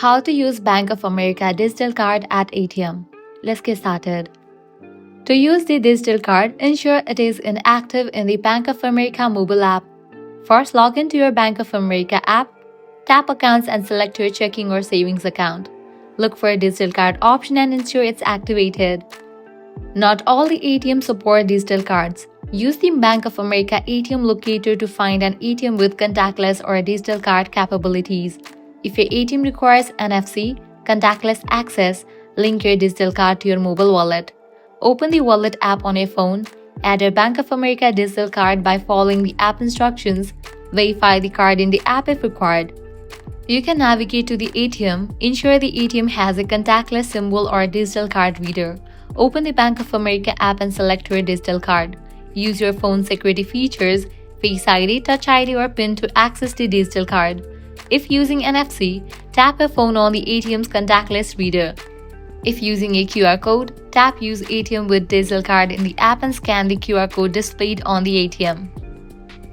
How to use Bank of America digital card at ATM. Let's get started. To use the digital card, ensure it is inactive in the Bank of America mobile app. First, log into your Bank of America app, tap Accounts and select your checking or savings account. Look for a digital card option and ensure it's activated. Not all the ATMs support digital cards. Use the Bank of America ATM locator to find an ATM with contactless or digital card capabilities. If your ATM requires NFC, contactless access, link your digital card to your mobile wallet. Open the wallet app on your phone, add your Bank of America digital card by following the app instructions, verify the card in the app if required. You can navigate to the ATM, ensure the ATM has a contactless symbol or a digital card reader. Open the Bank of America app and select your digital card. Use your phone's security features, Face ID, Touch ID or PIN to access the digital card. If using NFC, tap your phone on the ATM's contactless reader. If using a QR code, tap Use ATM with digital card in the app and scan the QR code displayed on the ATM.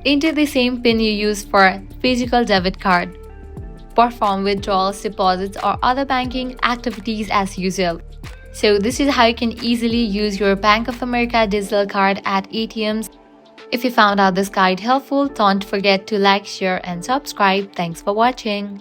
Enter the same PIN you used for physical debit card. Perform withdrawals, deposits, or other banking activities as usual. So this is how you can easily use your Bank of America digital card at ATMs. If you found out this guide helpful, don't forget to like, share, and subscribe. Thanks for watching.